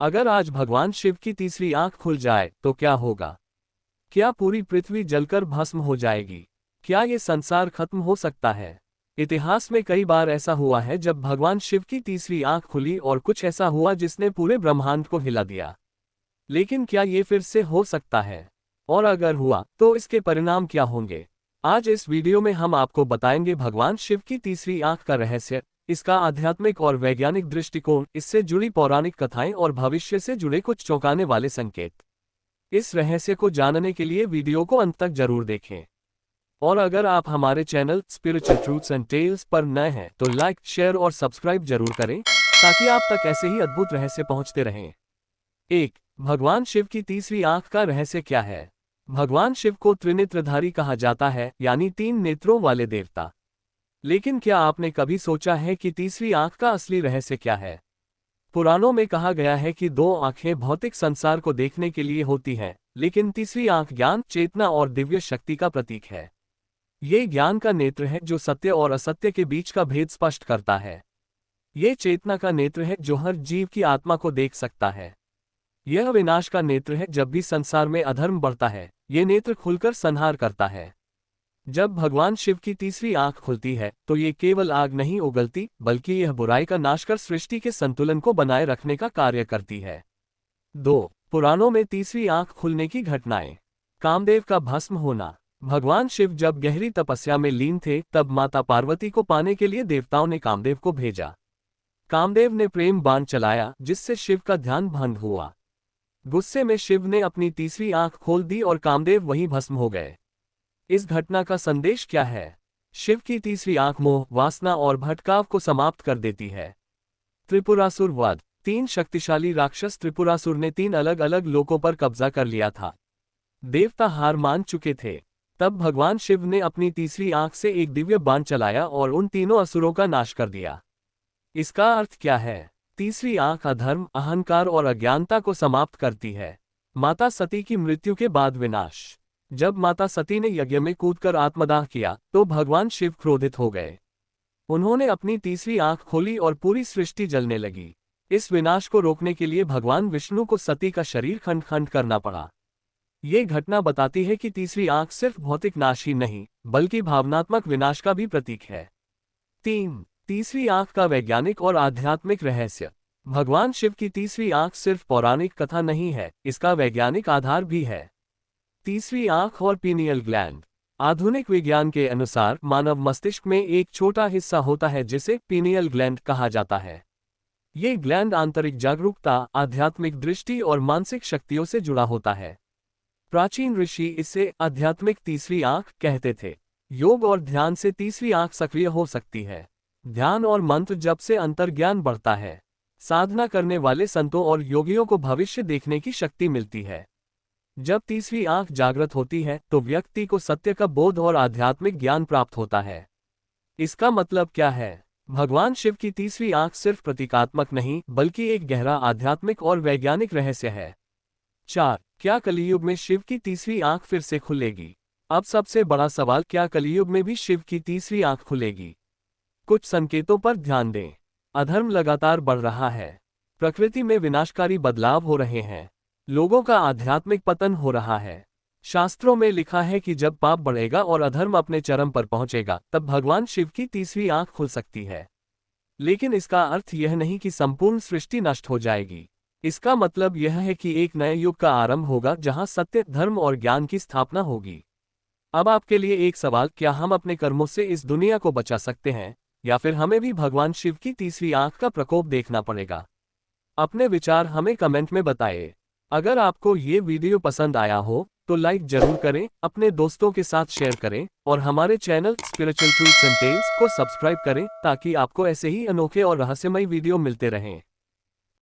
अगर आज भगवान शिव की तीसरी आंख खुल जाए तो क्या होगा? क्या पूरी पृथ्वी जलकर भस्म हो जाएगी? क्या ये संसार खत्म हो सकता है? इतिहास में कई बार ऐसा हुआ है जब भगवान शिव की तीसरी आंख खुली और कुछ ऐसा हुआ जिसने पूरे ब्रह्मांड को हिला दिया। लेकिन क्या ये फिर से हो सकता है? और अगर हुआ तो इसके परिणाम क्या होंगे? आज इस वीडियो में हम आपको बताएंगे भगवान शिव की तीसरी आंख का रहस्य, इसका आध्यात्मिक और वैज्ञानिक दृष्टिकोण, इससे जुड़ी पौराणिक कथाएं और भविष्य से जुड़े कुछ चौंकाने वाले संकेत। इस रहस्य को जानने के लिए वीडियो को अंत तक जरूर देखें। और अगर आप हमारे channel spiritual truths and tales पर नए हैं तो लाइक, शेयर और सब्सक्राइब जरूर करें ताकि आप तक ऐसे ही अद्भुत रहस्य पहुंचते रहें। 1. भगवान शिव की तीसरी आंख का रहस्य क्या है? भगवान शिव को त्रिनेत्रधारी कहा जाता है, यानी 3 नेत्रों वाले देवता। लेकिन क्या आपने कभी सोचा है कि तीसरी आंख का असली रहस्य क्या है? पुराणों में कहा गया है कि 2 आंखें भौतिक संसार को देखने के लिए होती हैं, लेकिन तीसरी आंख ज्ञान, चेतना और दिव्य शक्ति का प्रतीक है। ये ज्ञान का नेत्र है जो सत्य और असत्य के बीच का भेद स्पष्ट करता है। ये चेतना का नेत्र है जो हर जीव की आत्मा को देख सकता है। यह विनाश का नेत्र है जब भी संसार में अधर्म बढ़ता है, ये नेत्र खुलकर संहार करता है। जब भगवान शिव की तीसरी आंख खुलती है तो ये केवल आग नहीं उगलती, बल्कि यह बुराई का नाश कर सृष्टि के संतुलन को बनाए रखने का कार्य करती है। 2. पुराणों में तीसरी आंख खुलने की घटनाएं। कामदेव का भस्म होना। भगवान शिव जब गहरी तपस्या में लीन थे तब माता पार्वती को पाने के लिए देवताओं ने कामदेव को भेजा। कामदेव ने प्रेम बाण चलाया जिससे शिव का ध्यान भंग हुआ। गुस्से में शिव ने अपनी तीसरी आंख खोल दी और कामदेव वहीं भस्म हो गए। इस घटना का संदेश क्या है? शिव की तीसरी आंख मोह, वासना और भटकाव को समाप्त कर देती है। त्रिपुरासुर वध। 3 शक्तिशाली राक्षस त्रिपुरासुर ने 3 अलग अलग लोकों पर कब्जा कर लिया था। देवता हार मान चुके थे। तब भगवान शिव ने अपनी तीसरी आंख से एक दिव्य बाण चलाया और उन तीनों असुरों का नाश कर दिया। इसका अर्थ क्या है? तीसरी आंख अधर्म, अहंकार और अज्ञानता को समाप्त करती है। माता सती की मृत्यु के बाद विनाश। जब माता सती ने यज्ञ में कूदकर आत्मदाह किया तो भगवान शिव क्रोधित हो गए। उन्होंने अपनी तीसरी आंख खोली और पूरी सृष्टि जलने लगी। इस विनाश को रोकने के लिए भगवान विष्णु को सती का शरीर खंड खंड करना पड़ा। ये घटना बताती है कि तीसरी आंख सिर्फ भौतिक नाश ही नहीं, बल्कि भावनात्मक विनाश का भी प्रतीक है। 3. तीसरी आंख का वैज्ञानिक और आध्यात्मिक रहस्य। भगवान शिव की तीसरी आंख सिर्फ पौराणिक कथा नहीं है, इसका वैज्ञानिक आधार भी है। तीसरी आंख और पीनियल ग्लैंड। आधुनिक विज्ञान के अनुसार मानव मस्तिष्क में एक छोटा हिस्सा होता है जिसे पीनियल ग्लैंड कहा जाता है। ये ग्लैंड आंतरिक जागरूकता, आध्यात्मिक दृष्टि और मानसिक शक्तियों से जुड़ा होता है। प्राचीन ऋषि इसे आध्यात्मिक तीसरी आंख कहते थे। योग और ध्यान से तीसरी आंख सक्रिय हो सकती है। ध्यान और मंत्र जप से अंतर्ज्ञान बढ़ता है। साधना करने वाले संतों और योगियों को भविष्य देखने की शक्ति मिलती है। जब तीसरी आंख जागृत होती है तो व्यक्ति को सत्य का बोध और आध्यात्मिक ज्ञान प्राप्त होता है। इसका मतलब क्या है? भगवान शिव की तीसरी आंख सिर्फ प्रतीकात्मक नहीं, बल्कि एक गहरा आध्यात्मिक और वैज्ञानिक रहस्य है। 4. क्या कलियुग में शिव की तीसरी आंख फिर से खुलेगी? अब सबसे बड़ा सवाल, क्या कलियुग में भी शिव की तीसरी आंख खुलेगी? कुछ संकेतों पर ध्यान दें। अधर्म लगातार बढ़ रहा है। प्रकृति में विनाशकारी बदलाव हो रहे हैं। लोगों का आध्यात्मिक पतन हो रहा है। शास्त्रों में लिखा है कि जब पाप बढ़ेगा और अधर्म अपने चरम पर पहुंचेगा तब भगवान शिव की तीसरी आंख खुल सकती है। लेकिन इसका अर्थ यह नहीं कि संपूर्ण सृष्टि नष्ट हो जाएगी। इसका मतलब यह है कि एक नए युग का आरंभ होगा जहां सत्य, धर्म और ज्ञान की स्थापना होगी। अब आपके लिए एक सवाल, क्या हम अपने कर्मों से इस दुनिया को बचा सकते हैं, या फिर हमें भी भगवान शिव की तीसरी आंख का प्रकोप देखना पड़ेगा? अपने विचार हमें कमेंट में बताएं। अगर आपको ये वीडियो पसंद आया हो तो लाइक जरूर करें, अपने दोस्तों के साथ शेयर करें और हमारे channel spiritual truths and tales को सब्सक्राइब करें ताकि आपको ऐसे ही अनोखे और रहस्यमय वीडियो मिलते रहें।